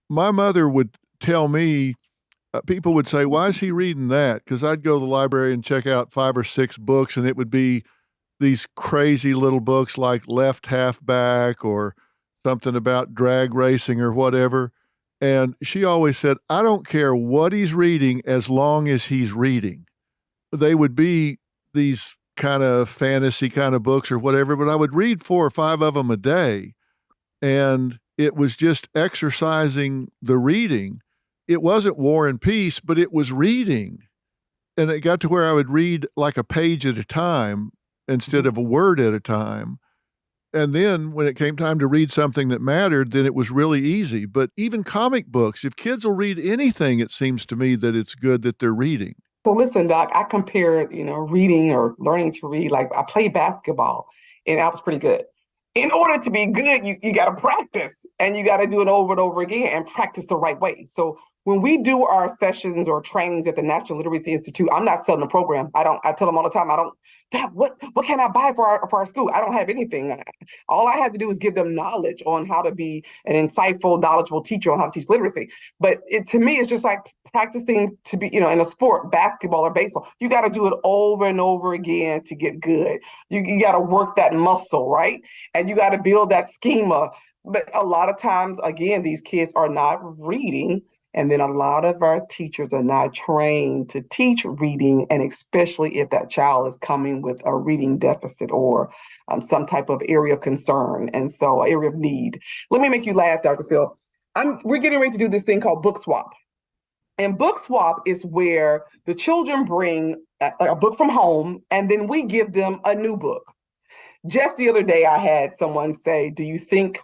my mother would tell me, people would say, "Why is he reading that?" Because I'd go to the library and check out 5 or 6 books, and it would be these crazy little books like Left Half Back or something about drag racing or whatever. And she always said, "I don't care what he's reading as long as he's reading." They would be these kind of fantasy kind of books or whatever, but I would read 4 or 5 of them a day. And it was just exercising the reading. It wasn't War and Peace, but it was reading. And it got to where I would read like a page at a time instead Mhm. of a word at a time. And then when it came time to read something that mattered, then it was really easy. But even comic books, if kids will read anything, it seems to me that it's good that they're reading. So listen, Doc, I compared, reading or learning to read, like I played basketball and I was pretty good. In order to be good, you got to practice and you got to do it over and over again and practice the right way. So when we do our sessions or trainings at the National Literacy Institute, I'm not selling the program. I tell them all the time, I don't, Doc, what can I buy for our school? I don't have anything. All I have to do is give them knowledge on how to be an insightful, knowledgeable teacher on how to teach literacy. But to me, it's just like practicing to be, in a sport, basketball or baseball. You got to do it over and over again to get good. You got to work that muscle, right? And you got to build that schema. But a lot of times, again, these kids are not reading. And then a lot of our teachers are not trained to teach reading, and especially if that child is coming with a reading deficit or some type of area of concern, and so area of need. Let me make you laugh, Dr. Phil. We're getting ready to do this thing called book swap. And book swap is where the children bring a book from home and then we give them a new book. Just the other day, I had someone say, "Do you think,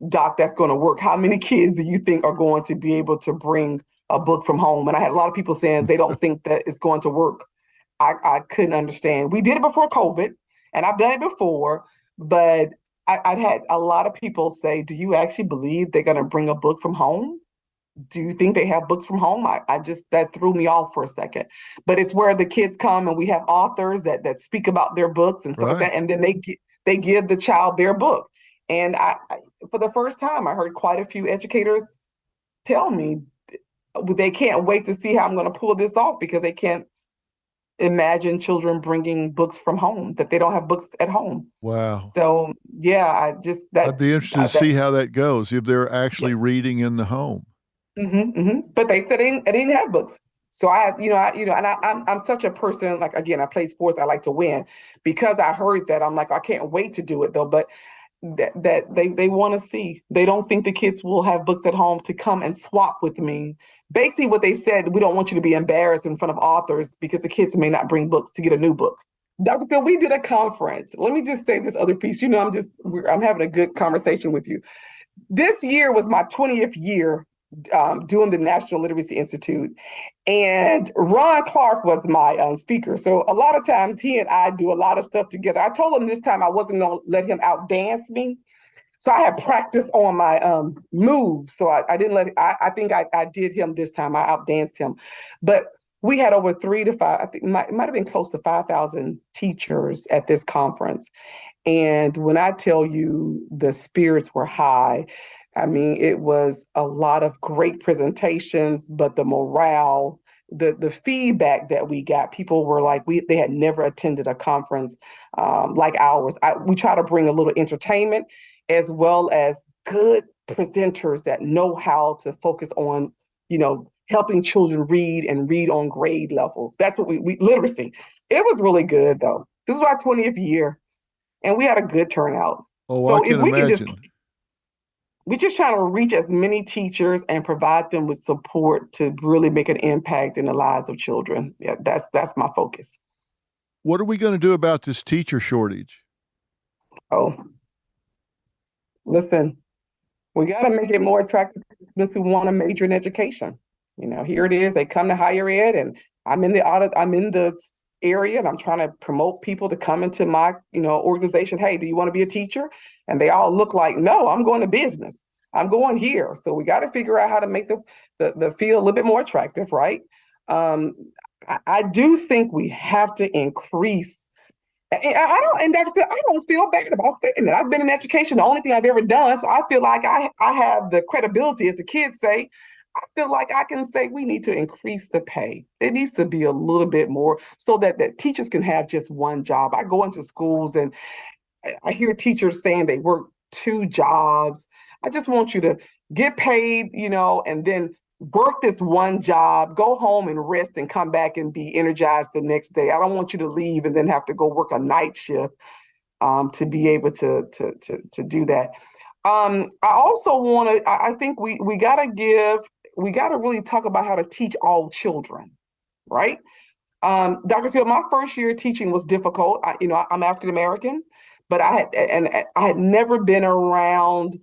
Doc, that's going to work? How many kids do you think are going to be able to bring a book from home?" And I had a lot of people saying they don't think that it's going to work. I couldn't understand. We did it before COVID, and I've done it before, but I'd had a lot of people say, "Do you actually believe they're going to bring a book from home? Do you think they have books from home?" I just, that threw me off for a second. But it's where the kids come and we have authors that speak about their books and stuff like Right. that, and then they give the child their book. And for the first time, I heard quite a few educators tell me they can't wait to see how I'm going to pull this off because they can't imagine children bringing books from home, that they don't have books at home. Wow. So yeah, I just I'd be interested to that see how that goes if they're yeah. actually reading in the home. But they said I didn't have books. So and I'm such a person, like, again, I play sports, I like to win. Because I heard that, I'm like, I can't wait to do it though. But that they want to see. They don't think the kids will have books at home to come and swap with me. Basically, what they said, we don't want you to be embarrassed in front of authors because the kids may not bring books to get a new book. Dr. Phil, we did a conference. Let me just say this other piece. I'm having a good conversation with you. This year was my 20th year doing the National Literacy Institute, and Ron Clark was my speaker. So a lot of times he and I do a lot of stuff together. I told him this time I wasn't going to let him outdance me. So I had practiced on my moves. So I didn't I think I did him this time. I outdanced him. But we had over 3 to 5, I think it might have been close to 5,000 teachers at this conference. And when I tell you the spirits were high, I mean, it was a lot of great presentations, but the morale, the feedback that we got, people were like, they had never attended a conference like ours. We try to bring a little entertainment as well as good presenters that know how to focus on, helping children read and read on grade level. That's what we literacy. It was really good though. This is our 20th year and we had a good turnout. Oh, I So if can we can just, imagine. we're just trying to reach as many teachers and provide them with support to really make an impact in the lives of children. Yeah, that's my focus. What are we going to do about this teacher shortage? Oh, listen, we got to make it more attractive to students who want to major in education. Here it is. They come to higher ed, and I'm in the area, and I'm trying to promote people to come into my, organization. Hey, do you want to be a teacher? And they all look like, no, I'm going to business. I'm going here. So we got to figure out how to make the field a little bit more attractive, right? Um, I do think we have to increase I don't, and Dr. Phil, I don't feel bad about saying that. I've been in education, the only thing I've ever done. So I feel like I have the credibility, as the kids say. I feel like I can say we need to increase the pay. It needs to be a little bit more so that teachers can have just one job. I go into schools and I hear teachers saying they work two jobs. I just want you to get paid, and then work this one job, go home and rest and come back and be energized the next day. I don't want you to leave and then have to go work a night shift to be able to do that. I also want to. I think we gotta really talk about how to teach all children, right? Dr. Field, my first year teaching was difficult. I'm African American, but I had never been around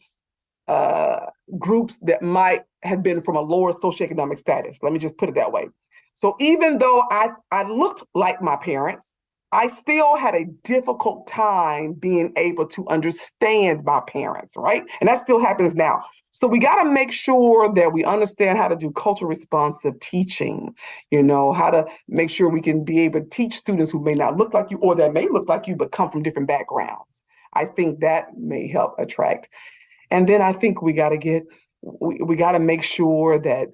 uh, groups that might have been from a lower socioeconomic status. Let me just put it that way. So even though I looked like my parents, I still had a difficult time being able to understand my parents, right? And that still happens now. So we got to make sure that we understand how to do culture responsive teaching, how to make sure we can be able to teach students who may not look like you or that may look like you, but come from different backgrounds. I think that may help attract. And then I think we got to make sure that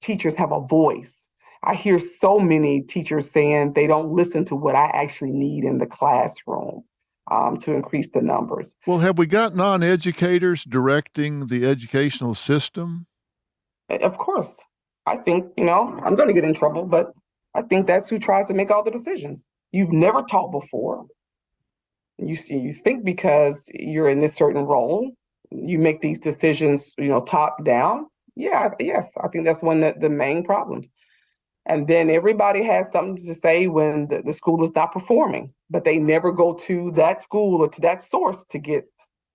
teachers have a voice. I hear so many teachers saying they don't listen to what I actually need in the classroom to increase the numbers. Well, have we got non-educators directing the educational system? Of course, I think, I'm going to get in trouble, but I think that's who tries to make all the decisions. You've never taught before. You think because you're in this certain role, you make these decisions, top down. Yeah, yes, I think that's one of the main problems. And then everybody has something to say when the school is not performing, but they never go to that school or to that source to get,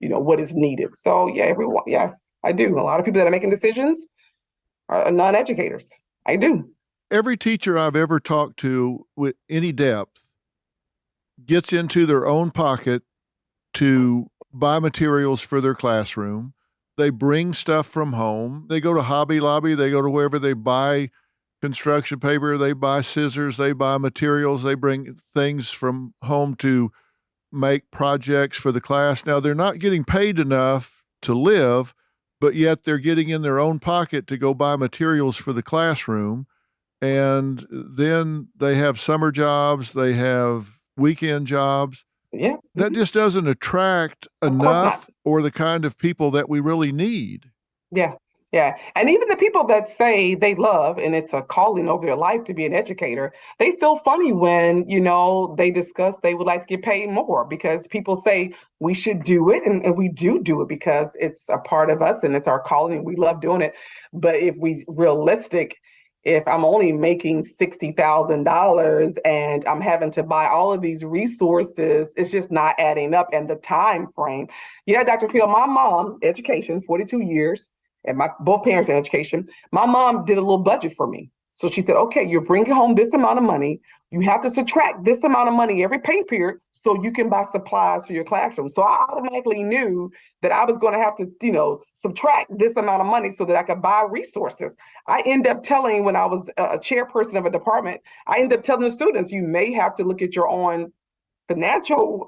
what is needed. So yeah, everyone, yes, I do. A lot of people that are making decisions are non-educators. I do. Every teacher I've ever talked to with any depth gets into their own pocket to buy materials for their classroom. They bring stuff from home. They go to Hobby Lobby. They go to wherever they buy construction paper. They buy scissors. They buy materials. They bring things from home to make projects for the class. Now, they're not getting paid enough to live, but yet they're getting in their own pocket to go buy materials for the classroom. And then they have summer jobs, they have weekend jobs. Yeah. That just doesn't attract enough or the kind of people that we really need. Yeah. Yeah. And even the people that say they love and it's a calling over their life to be an educator, they feel funny when, they discuss they would like to get paid more because people say we should do it. And we do it because it's a part of us and it's our calling. We love doing it. But if I'm only making $60,000 and I'm having to buy all of these resources, it's just not adding up. And the time frame. Yeah, Dr. Phil, my mom, education, 42 years, and both parents in education, my mom did a little budget for me. So she said, okay, you're bringing home this amount of money. You have to subtract this amount of money every pay period so you can buy supplies for your classroom. So I automatically knew that I was going to have to, subtract this amount of money so that I could buy resources. I end up telling when I was a chairperson of a department, I end up telling the students, you may have to look at your own financial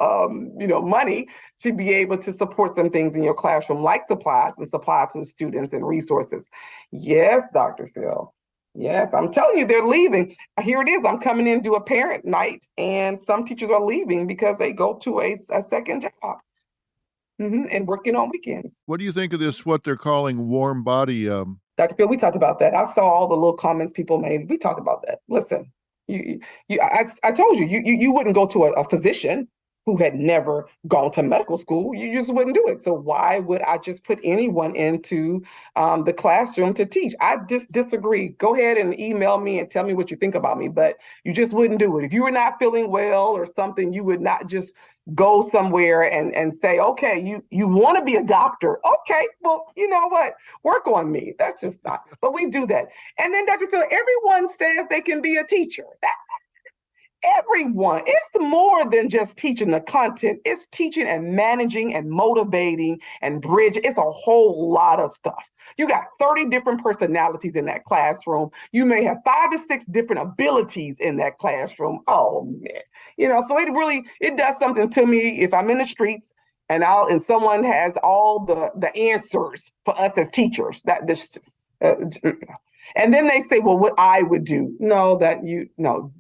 money to be able to support some things in your classroom like supplies to the students and resources. Yes, Dr. Phil. Yes, I'm telling you, they're leaving. Here it is. I'm coming in to do a parent night, and some teachers are leaving because they go to a second job and working on weekends. What do you think of this, what they're calling warm body? Dr. Phil, we talked about that. I saw all the little comments people made. We talked about that. Listen, I told you wouldn't go to a physician who had never gone to medical school. You just wouldn't do it. So why would I just put anyone into the classroom to teach? I disagree. Go ahead and email me and tell me what you think about me, but you just wouldn't do it. If you were not feeling well or something, you would not just go somewhere and say, okay, you want to be a doctor. Okay, well, you know what? Work on me. That's just not, but we do that. And then Dr. Phil, everyone says they can be a teacher. everyone. It's more than just teaching the content. It's teaching and managing and motivating and bridging. It's a whole lot of stuff. You got 30 different personalities in that classroom. You may have 5 to 6 different abilities in that classroom. Oh man. So it does something to me if I'm in the streets and someone has all the answers for us as teachers. That this and then they say, well, what I would do. No,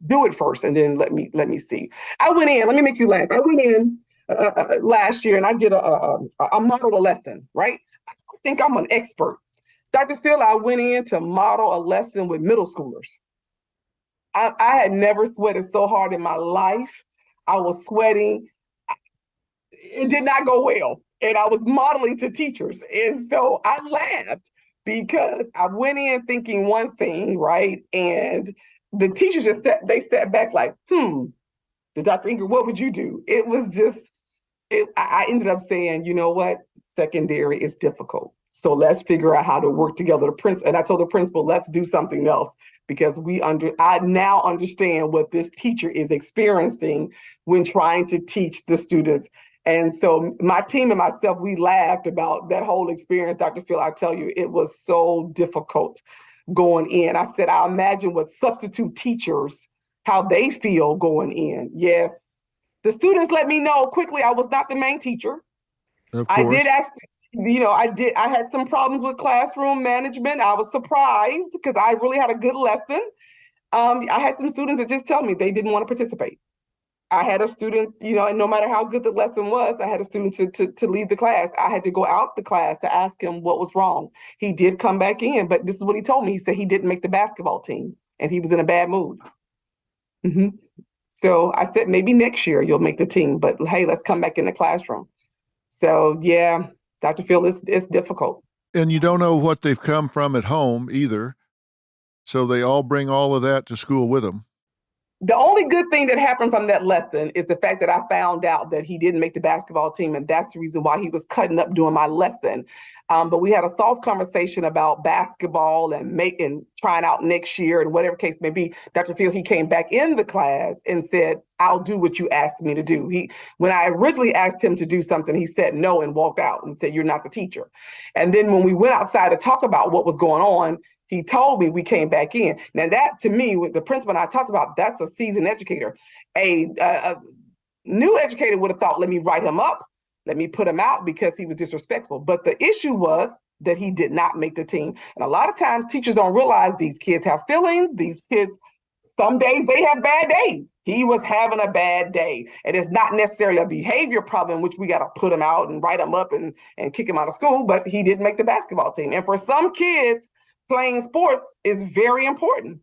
do it first and then let me see. I went in, let me make you laugh. I went in last year and I did a model a lesson, right? I think I'm an expert. Dr. Phil, I went in to model a lesson with middle schoolers. I had never sweated so hard in my life. I was sweating. It did not go well. And I was modeling to teachers. And so I laughed because I went in thinking one thing, right? And the teachers sat back like, Dr. Ingrid, what would you do? It was just, I ended up saying, you know what? Secondary is difficult. So let's figure out how to work together. And I told the principal, let's do something else because I now understand what this teacher is experiencing when trying to teach the students. And so my team and myself, we laughed about that whole experience. Dr. Phil, I tell you, it was so difficult going in. I said, I imagine what substitute teachers, how they feel going in. Yes. The students let me know quickly I was not the main teacher. Of I course. did ask, I had some problems with classroom management. I was surprised because I really had a good lesson. I had some students that just tell me they didn't want to participate. I had a student, and no matter how good the lesson was, I had a student to leave the class. I had to go out the class to ask him what was wrong. He did come back in, but this is what he told me. He said he didn't make the basketball team and he was in a bad mood. Mm-hmm. So I said, maybe next year you'll make the team, but hey, let's come back in the classroom. So yeah, Dr. Phil, it's difficult. And you don't know what they've come from at home either. So they all bring all of that to school with them. The only good thing that happened from that lesson is the fact that I found out that he didn't make the basketball team, and that's the reason why he was cutting up during my lesson. But we had a soft conversation about basketball and trying out next year and whatever case may be. Dr. Phil, he came back in the class and said, I'll do what you asked me to do. When I originally asked him to do something, he said no and walked out and said, you're not the teacher. And then when we went outside to talk about what was going on, he told me we came back in. Now that to me, with the principal and I talked about, that's a seasoned educator. A new educator would have thought, let me write him up. Let me put him out because he was disrespectful. But the issue was that he did not make the team. And a lot of times teachers don't realize these kids have feelings. These kids, some days they have bad days. He was having a bad day. And it's not necessarily a behavior problem, which we got to put him out and write him up and kick him out of school. But he didn't make the basketball team. And for some kids, playing sports is very important.